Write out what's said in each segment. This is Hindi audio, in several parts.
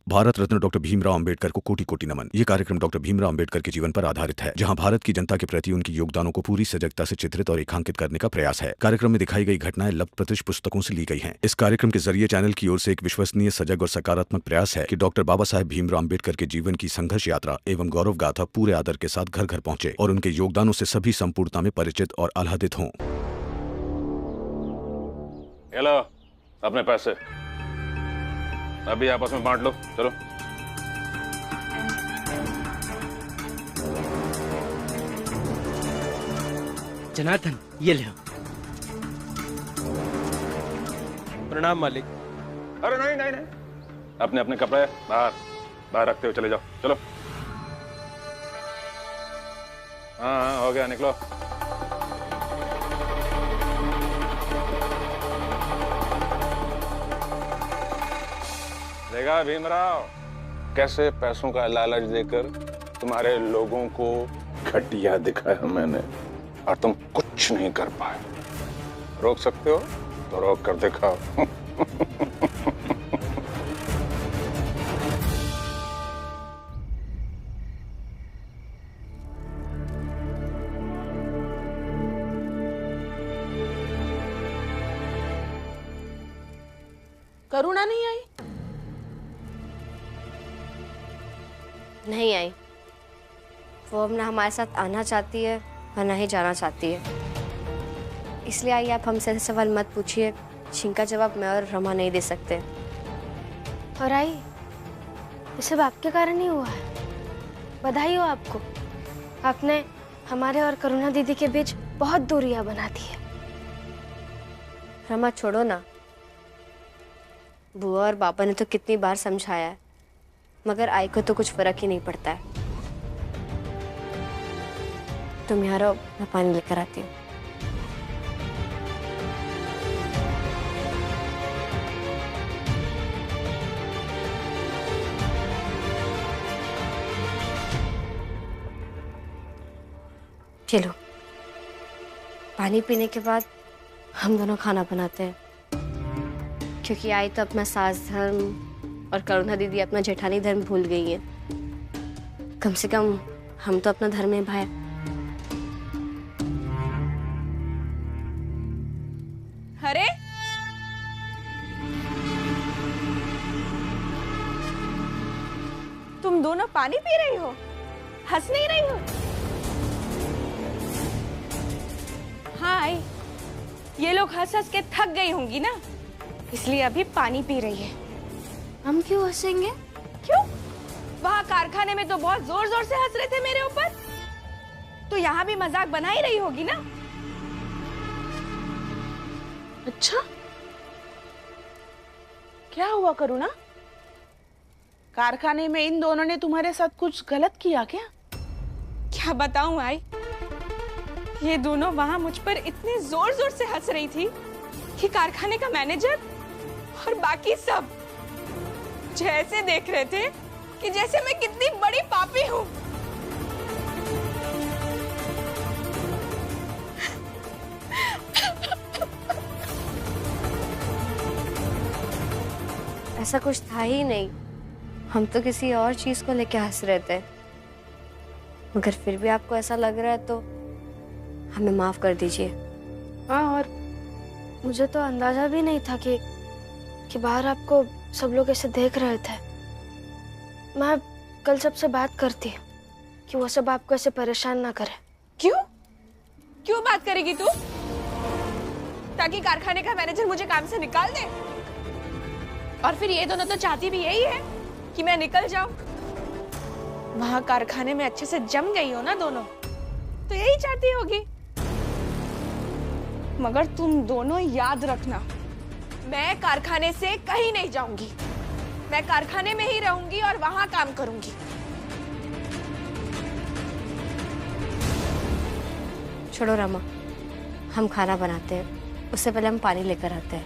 भारत रत्न डॉक्टर भीमराव अंबेडकर को कोटि कोटि नमन। ये कार्यक्रम डॉक्टर भीमराव अंबेडकर के जीवन पर आधारित है, जहां भारत की जनता के प्रति उनके योगदानों को पूरी सजगता से चित्रित और रेखांकित करने का प्रयास है। कार्यक्रम में दिखाई गई घटनाएं लब्ध प्रतिष्ठ पुस्तकों से ली गई हैं। इस कार्यक्रम के जरिए चैनल की ओर से एक विश्वसनीय, सजग और सकारात्मक प्रयास है कि डॉक्टर बाबा साहेब भीमराव अंबेडकर के जीवन की संघर्ष यात्रा एवं गौरव गाथा पूरे आदर के साथ घर घर पहुंचे और उनके योगदानों से सभी संपूर्णता में परिचित और आह्लादित हों। हेलो, अपने पैसे अभी आपस में बांट लो। चलो। जनार्दन, ये ले। प्रणाम मालिक। अरे नहीं नहीं नहीं, अपने अपने कपड़े बाहर बाहर रखते हुए चले जाओ। चलो। हाँ हाँ, हो गया, निकलो। देखा भीमराव, कैसे पैसों का लालच देकर तुम्हारे लोगों को घटिया दिखाया मैंने, और तुम कुछ नहीं कर पाए। रोक सकते हो तो रोक कर दिखाओ। करुणा नहीं आई? नहीं आई। वो अब ना हमारे साथ आना चाहती है और ना ही जाना चाहती है। इसलिए आइए, आप हमसे ऐसे सवाल मत पूछिए जिनका जवाब मैं और रमा नहीं दे सकते। और आई, ये सब आपके कारण ही हुआ है। बधाई हो आपको, आपने हमारे और करुणा दीदी के बीच बहुत दूरियां बना दी है। रमा छोड़ो ना, बुआ और पापा ने तो कितनी बार समझाया है, मगर आई को तो कुछ फर्क ही नहीं पड़ता है। तुम यहाँ रहो, मैं पानी लेकर आती हूँ। चलो, पानी पीने के बाद हम दोनों खाना बनाते हैं, क्योंकि आई तो अपना सास धर्म और करुणा दीदी अपना जेठानी धर्म भूल गई है। कम से कम हम तो अपना धर्म निभाए। अरे तुम दोनों पानी पी रही हो, हंस नहीं रही हो? हाँ आई, ये लोग हंस हंस के थक गई होंगी ना, इसलिए अभी पानी पी रही है। हम क्यों हंसेंगे? क्यों? वहाँ कारखाने में तो बहुत जोर जोर से हंस रहे थे मेरे ऊपर, तो यहाँ भी मजाक बना ही रही होगी ना। अच्छा, क्या हुआ करुणा? कारखाने में इन दोनों ने तुम्हारे साथ कुछ गलत किया क्या? क्या बताऊं आई, ये दोनों वहां मुझ पर इतने जोर जोर से हंस रही थी कि कारखाने का मैनेजर और बाकी सब मुझे ऐसे देख रहे थे कि जैसे मैं कितनी बड़ी पापी हूं। ऐसा कुछ था ही नहीं, हम तो किसी और चीज को लेके हंस रहे थे। मगर फिर भी आपको ऐसा लग रहा है तो हमें माफ कर दीजिए। हाँ, और मुझे तो अंदाजा भी नहीं था कि बाहर आपको सब लोग ऐसे देख रहे थे। मैं कल सबसे बात करती कि वो सब आपको ऐसे परेशान ना करे। क्यों? क्यों बात करेगी तू? ताकि कारखाने का मैनेजर मुझे काम से निकाल दे? और फिर ये दोनों तो चाहती भी यही है कि मैं निकल जाऊं। वहां कारखाने में अच्छे से जम गई हो ना दोनों, तो यही चाहती होगी। मगर तुम दोनों याद रखना, मैं कारखाने से कहीं नहीं जाऊंगी। मैं कारखाने में ही रहूंगी और वहां काम करूंगी। छोड़ो रमा, हम खाना बनाते हैं, उससे पहले हम पानी लेकर आते हैं,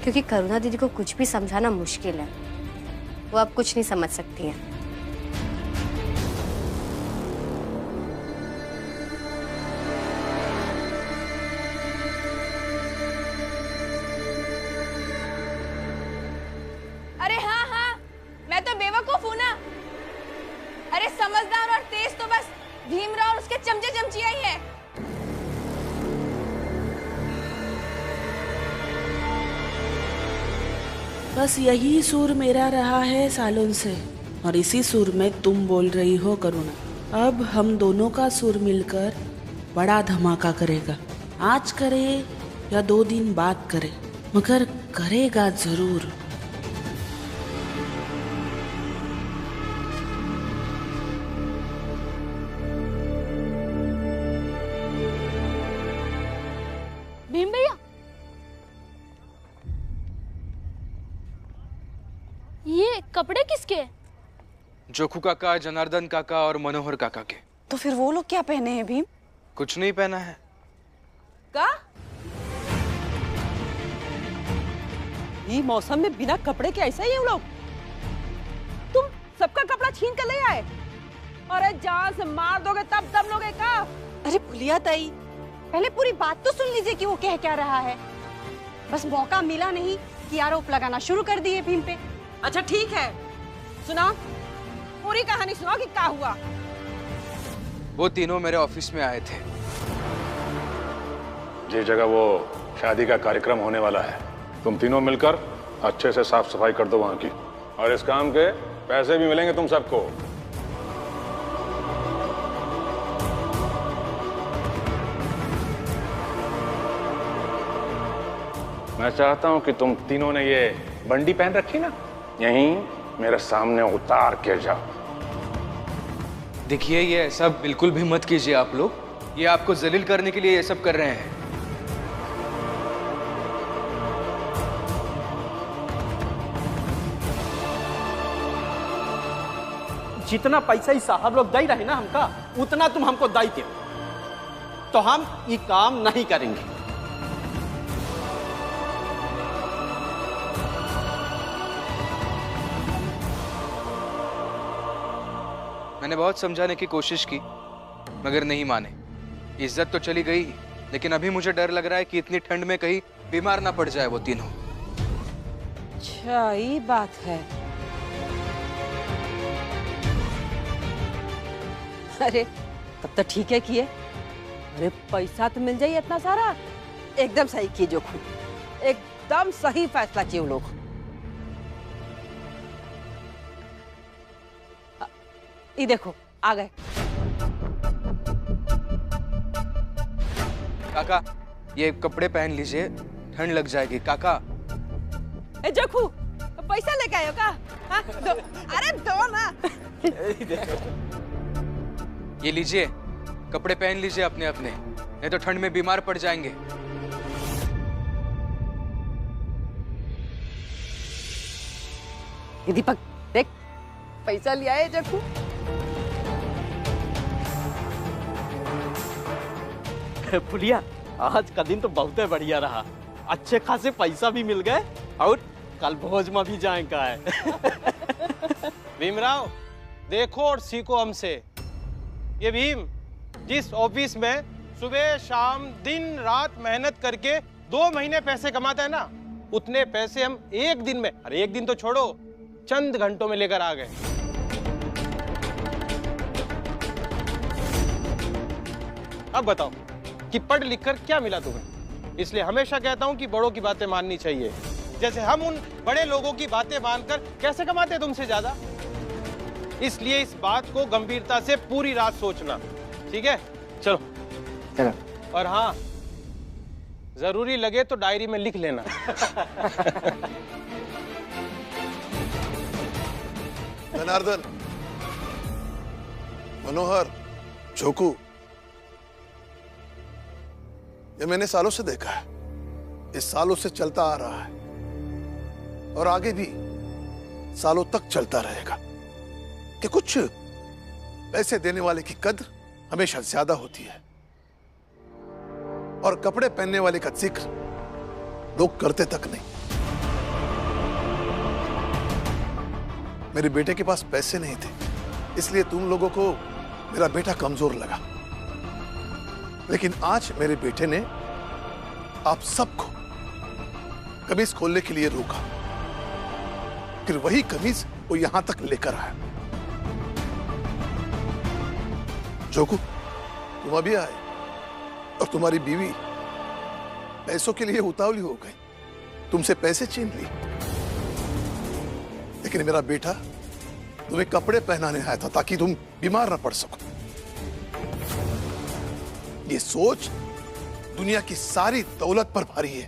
क्योंकि करुणा दीदी को कुछ भी समझाना मुश्किल है। वो अब कुछ नहीं समझ सकती हैं। अरे हाँ हाँ, बेवकूफ हूँ ना। अरे समझदार और तेज तो बस भीमराव और उसके चमचे चमचिया ही है। बस यही सुर मेरा रहा है सालों से, और इसी सुर में तुम बोल रही हो करुणा। अब हम दोनों का सुर मिलकर बड़ा धमाका करेगा। आज करे या 2 दिन बाद करे, मगर करेगा जरूर। भीम भैया, ये कपड़े किसके हैं? जोखू काका, जनार्दन काका और मनोहर काका के। तो फिर वो लोग क्या पहने हैं भीम? कुछ नहीं पहना है। का? ये मौसम में बिना कपड़े के ऐसा ही है लोग। तुम सबका कपड़ा छीन कर ले आए। अरे जान से मार दोगे तब दम लोगे का? अरे भुलिया ताई, पहले पूरी बात तो सुन लीजिए कि वो कह क्या रहा है। बस मौका मिला नहीं कि आरोप लगाना शुरू कर दिए भीम पे। अच्छा ठीक है, सुनाओ, पूरी कहानी सुनाओ कि क्या हुआ। वो तीनों मेरे ऑफिस में आए थे। जिस जगह वो शादी का कार्यक्रम होने वाला है, तुम तीनों मिलकर अच्छे से साफ सफाई कर दो वहां की, और इस काम के पैसे भी मिलेंगे तुम सबको। मैं चाहता हूं कि तुम तीनों ने ये बंडी पहन रखी ना, यहीं मेरे सामने उतार के जाओ। देखिए, ये सब बिल्कुल भी मत कीजिए आप लोग। ये आपको जलील करने के लिए ये सब कर रहे हैं। जितना पैसा ही साहब लोग दे रहे ना हमका, उतना तुम हमको दई के, तो हम ये काम नहीं करेंगे। मैंने बहुत समझाने की कोशिश की, मगर नहीं माने। इज्जत तो चली गई, लेकिन अभी मुझे डर लग रहा है कि इतनी ठंड में कहीं बीमार ना पड़ जाए वो तीनों। अच्छा ये बात है। अरे तब तो ठीक है किए। अरे पैसा तो मिल जाए इतना सारा। एकदम सही किए जोखू, एकदम सही फैसला किए वो लोग। ये देखो आ गए। काका, ये कपड़े पहन लीजिए, ठंड लग जाएगी। काका, ए जोखू, पैसा लेके आयो का? हाँ? अरे दो ना। ये लीजिए, कपड़े पहन लीजिए अपने अपने, नहीं तो ठंड में बीमार पड़ जाएंगे। ये दीपक देख, पैसा लिया है जोखू। फुलिया, आज का दिन तो बहुत बढ़िया रहा। अच्छे खासे पैसा भी मिल गए और कल भोज में भी जाएगा है। भीमराव, देखो और सीखो हमसे। ये भीम जिस ऑफिस में सुबह शाम दिन रात मेहनत करके 2 महीने पैसे कमाता है ना, उतने पैसे हम एक दिन में, अरे एक दिन तो छोड़ो, चंद घंटों में लेकर आ गए। अब बताओ कि पढ़ लिख कर क्या मिला तुम्हें? इसलिए हमेशा कहता हूं कि बड़ों की बातें माननी चाहिए। जैसे हम उन बड़े लोगों की बातें मानकर कैसे कमाते तुमसे ज्यादा। इसलिए इस बात को गंभीरता से पूरी रात सोचना, ठीक है? चलो चलो। और हाँ, जरूरी लगे तो डायरी में लिख लेना। जनार्दन, मनोहर, जोखू, ये मैंने सालों से देखा है। इस सालों से चलता आ रहा है और आगे भी सालों तक चलता रहेगा कि कुछ पैसे देने वाले की कद्र हमेशा ज्यादा होती है और कपड़े पहनने वाले का जिक्र लोग करते तक नहीं। मेरे बेटे के पास पैसे नहीं थे, इसलिए तुम लोगों को मेरा बेटा कमजोर लगा, लेकिन आज मेरे बेटे ने आप सबको कमीज खोलने के लिए रोका, फिर वही कमीज वो यहां तक लेकर आया। जोकू, तुम अभी आए और तुम्हारी बीवी पैसों के लिए उतावली हो गई, तुमसे पैसे छीन ली। लेकिन मेरा बेटा तुम्हें कपड़े पहनाने आया था ताकि तुम बीमार ना पड़ सको। ये सोच दुनिया की सारी दौलत पर भारी है,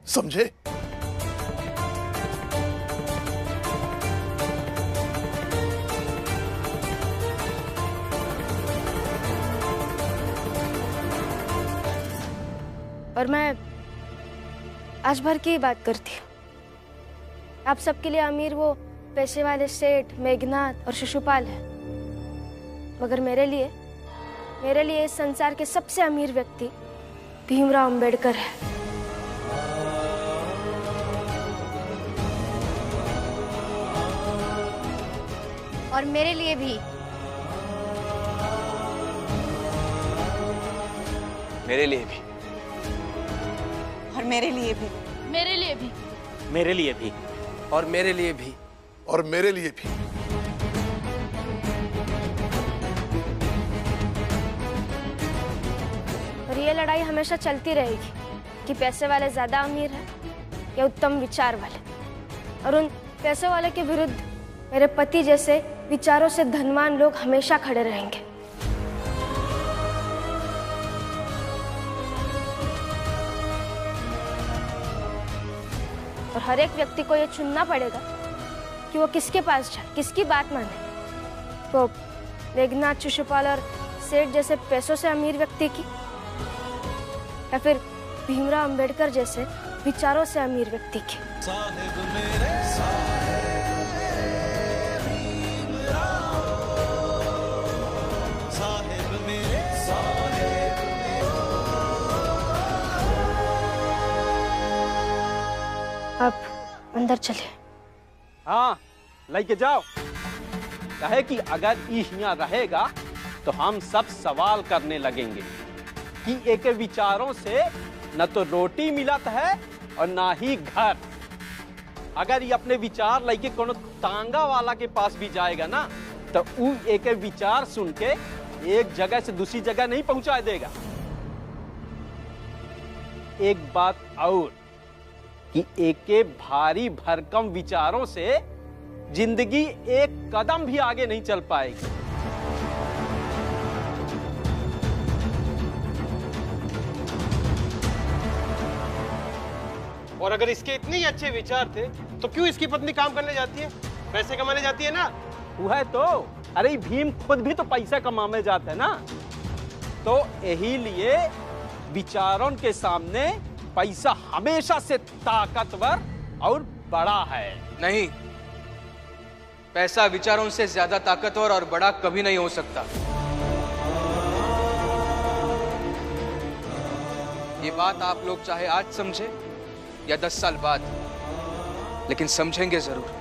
समझे? और मैं आज भर की ही बात करती हूँ। आप सबके लिए अमीर वो पैसे वाले सेठ, मेघनाथ और शिशुपाल है, मगर मेरे लिए इस संसार के सबसे अमीर व्यक्ति भीमराव अंबेडकर है। और मेरे लिए भी। मेरे लिए भी। और मेरे लिए भी। मेरे लिए भी। मेरे लिए भी। और मेरे लिए भी। और मेरे लिए भी। और ये लड़ाई हमेशा चलती रहेगी कि पैसे वाले ज्यादा अमीर हैं या उत्तम विचार वाले। और उन पैसे वाले के विरुद्ध मेरे पति जैसे विचारों से धनवान लोग हमेशा खड़े रहेंगे। और हर एक व्यक्ति को ये चुनना पड़ेगा कि वो किसके पास जाए, किसकी बात माने। वो मेघनाथ, शिशुपाल और सेठ जैसे पैसों से अमीर व्यक्ति की, या फिर भीमराव अंबेडकर जैसे विचारों से अमीर व्यक्ति की। अब अंदर चले। हाँ, लेके जाओ। कहे कि अगर यहाँ रहेगा तो हम सब सवाल करने लगेंगे कि एक विचारों से न तो रोटी मिलत है और ना ही घर। अगर ये अपने विचार लेके कोनो तांगा वाला के पास भी जाएगा ना, तो वो एक विचार सुन के एक जगह से दूसरी जगह नहीं पहुंचा देगा। एक बात और कि एके भारी भरकम विचारों से जिंदगी एक कदम भी आगे नहीं चल पाएगी। और अगर इसके इतने ही अच्छे विचार थे तो क्यों इसकी पत्नी काम करने जाती है, पैसे कमाने जाती है ना? वो है तो, अरे भीम खुद भी तो पैसा कमाने जाते हैं ना। तो यही लिए विचारों के सामने पैसा हमेशा से ताकतवर और बड़ा है। नहीं, पैसा विचारों से ज्यादा ताकतवर और बड़ा कभी नहीं हो सकता। ये बात आप लोग चाहे आज समझे या 10 साल बाद, लेकिन समझेंगे जरूर।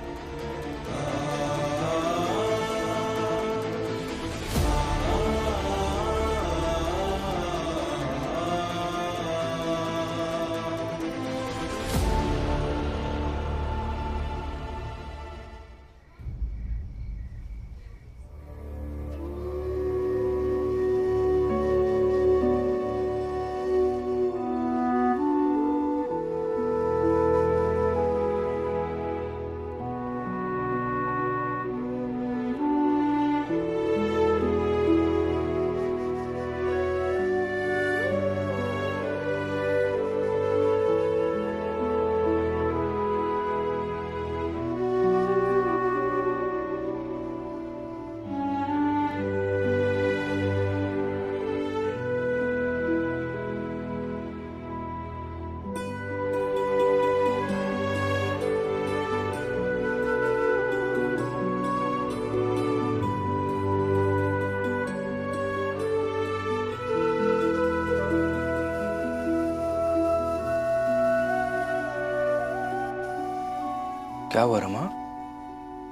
क्या हुआ रमा,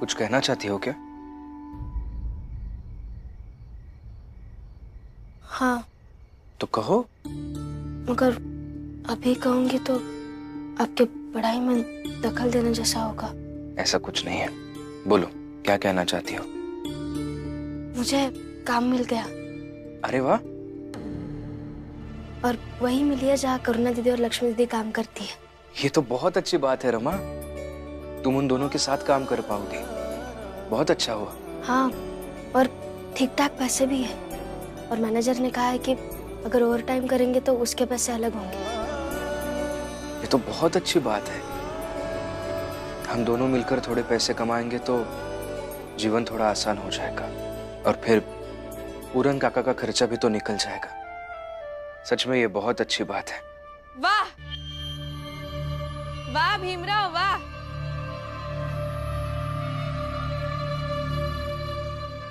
कुछ कहना चाहती हो क्या? हाँ। तो कहो। मगर अभी कहूंगी तो आपके पढ़ाई में दखल देने जैसा होगा। ऐसा कुछ नहीं है। बोलो, क्या कहना चाहती हो? मुझे काम मिल गया। अरे वाह। और वही मिली है जहाँ करुणा दीदी और लक्ष्मी दीदी काम करती है। ये तो बहुत अच्छी बात है रमा, तुम उन दोनों के साथ काम कर पाओगी। बहुत अच्छा हुआ। हाँ, और ठीक ठाक पैसे भी है। और मैनेजर ने कहा है कि अगर ओवर टाइम करेंगे तो उसके पैसे अलग होंगे। ये तो बहुत अच्छी बात है। हम दोनों मिलकर थोड़े पैसे कमाएंगे तो जीवन थोड़ा आसान हो जाएगा, और फिर पूरन काका का खर्चा भी तो निकल जाएगा। सच में ये बहुत अच्छी बात है। वाह वाह भीमराव वाह।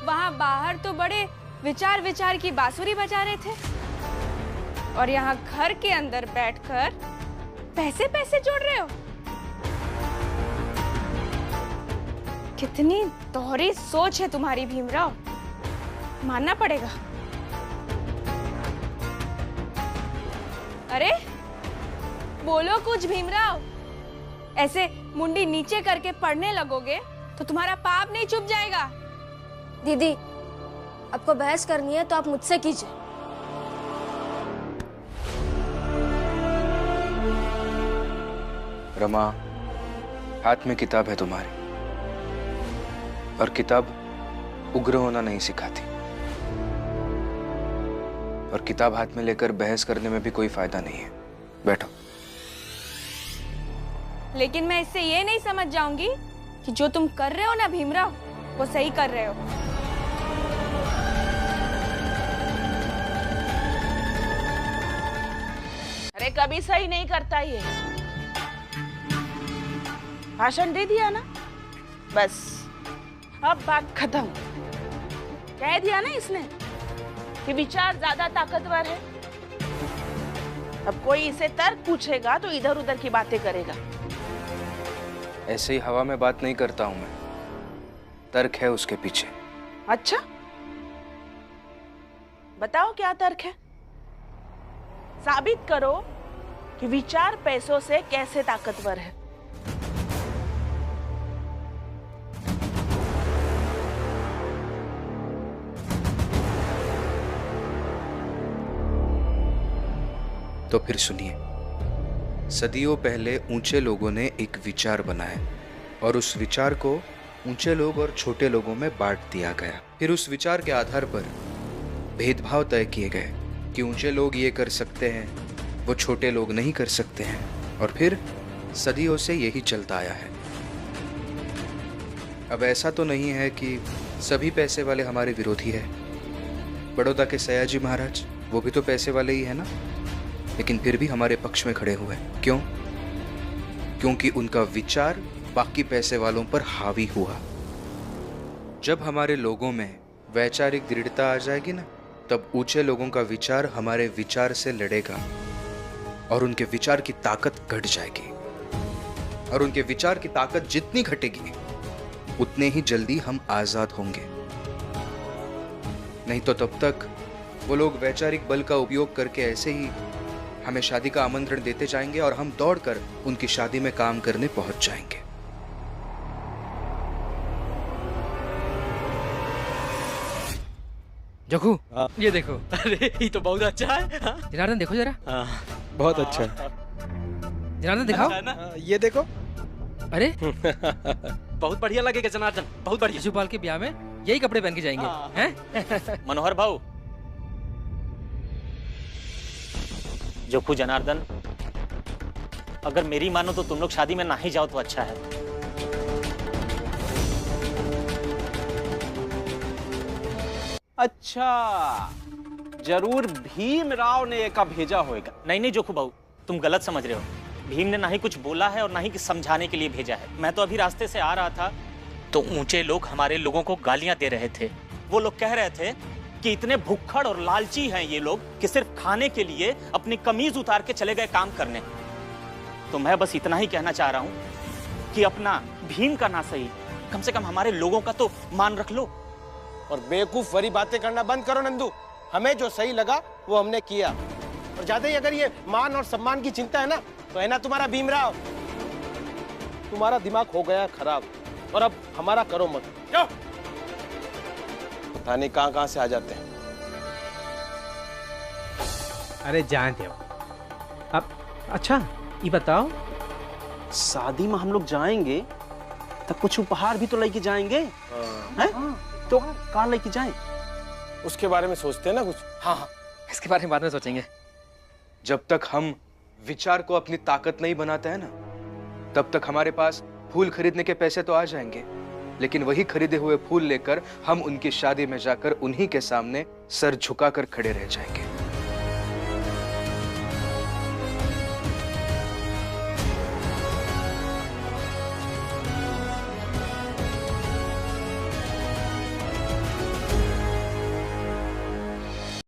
वहां बाहर तो बड़े विचार विचार की बांसुरी बजा रहे थे, और यहाँ घर के अंदर बैठकर पैसे पैसे जोड़ रहे हो। कितनी दोहरी सोच है तुम्हारी भीमराव, मानना पड़ेगा। अरे बोलो कुछ भीमराव, ऐसे मुंडी नीचे करके पढ़ने लगोगे तो तुम्हारा पाप नहीं चुप जाएगा। दीदी, आपको बहस करनी है तो आप मुझसे कीजिए। रमा, हाथ में किताब है तुम्हारी, और किताब उग्र होना नहीं सिखाती, और किताब हाथ में लेकर बहस करने में भी कोई फायदा नहीं है। बैठो। लेकिन मैं इससे ये नहीं समझ जाऊंगी कि जो तुम कर रहे हो ना भीमराव, वो सही कर रहे हो। अरे कभी सही नहीं करता ये। भाषण दे दिया ना, बस अब बात खत्म। कह दिया ना इसने कि विचार ज्यादा ताकतवर है। अब कोई इसे तर्क पूछेगा तो इधर उधर की बातें करेगा। ऐसे ही हवा में बात नहीं करता हूं मैं, तर्क है उसके पीछे। अच्छा, बताओ क्या तर्क है? साबित करो कि विचार पैसों से कैसे ताकतवर है। तो फिर सुनिए। सदियों पहले ऊंचे लोगों ने एक विचार बनाया, और उस विचार को ऊंचे लोग और छोटे लोगों में बांट दिया गया। फिर उस विचार के आधार पर भेदभाव तय किए गए कि ऊंचे लोग ये कर सकते हैं, वो छोटे लोग नहीं कर सकते हैं, और फिर सदियों से यही चलता आया है। अब ऐसा तो नहीं है कि सभी पैसे वाले हमारे विरोधी है। बड़ौदा के सयाजी महाराज, वो भी तो पैसे वाले ही है ना, लेकिन फिर भी हमारे पक्ष में खड़े हुए। क्यों? क्योंकि उनका विचार बाकी पैसे वालों पर हावी हुआ। जब हमारे लोगों में वैचारिक दृढ़ता आ जाएगी ना, तब ऊंचे लोगों का विचार हमारे विचार से लड़ेगा, और उनके विचार की ताकत घट जाएगी। और उनके विचार की ताकत जितनी घटेगी, उतने ही जल्दी हम आजाद होंगे। नहीं तो तब तक वो लोग वैचारिक बल का उपयोग करके ऐसे ही हमें शादी का आमंत्रण देते जाएंगे, और हम दौड़कर उनकी शादी में काम करने पहुंच जाएंगे। जखू, ये देखो। अरे ये तो बहुत अच्छा है। जनार्दन देखो जरा। बहुत अच्छा है। जनार्दन दिखाओ। ये देखो। अरे बहुत बढ़िया लगेगा जनार्दन, बहुत बढ़िया। शिशुपाल के ब्याह में यही कपड़े पहन के जाएंगे, हैं? मनोहर भाऊ, जोखू जनार्दन, अगर मेरी मानो तो तुम लोग शादी में ना ही जाओ तो अच्छा है। अच्छा, जरूर भीमराव ने एक भेजा होगा। नहीं नहीं जोखू भाऊ, तुम गलत समझ रहे हो। भीम ने ना ही कुछ बोला है और ना ही समझाने के लिए भेजा है। मैं तो अभी रास्ते से आ रहा था तो ऊंचे लोग हमारे लोगों को गालियां दे रहे थे। वो लोग कह रहे थे कि इतने भुक्खड़ और लालची हैं ये लोग कि सिर्फ खाने के लिए अपनी कमीज उतार के चले गए काम करने। तो मैं बस इतना ही कहना चाह रहा हूं कि अपना भीम का ना सही, कम से कम हमारे लोगों का तो मान रख लो। और बेवकूफ वाली बातें करना बंद करो नंदू। हमें जो सही लगा वो हमने किया, और ज्यादा ही अगर ये मान और सम्मान की चिंता है ना, तो है ना तुम्हारा भीमराव, तुम्हारा दिमाग हो गया खराब। और अब हमारा करो मत। क्यों? पता नहीं कहां से आ जाते हैं। अरे जान दो अब। अच्छा ये बताओ, शादी में हम लोग जाएंगे तब कुछ उपहार भी तो लेके जाएंगे हैं? तो कहाँ लेके जाएं? उसके बारे में सोचते हैं ना कुछ। हाँ हाँ, इसके बारे में बाद में सोचेंगे। जब तक हम विचार को अपनी ताकत नहीं बनाते हैं ना, तब तक हमारे पास फूल खरीदने के पैसे तो आ जाएंगे, लेकिन वही खरीदे हुए फूल लेकर हम उनकी शादी में जाकर उन्हीं के सामने सर झुकाकर खड़े रह जाएंगे।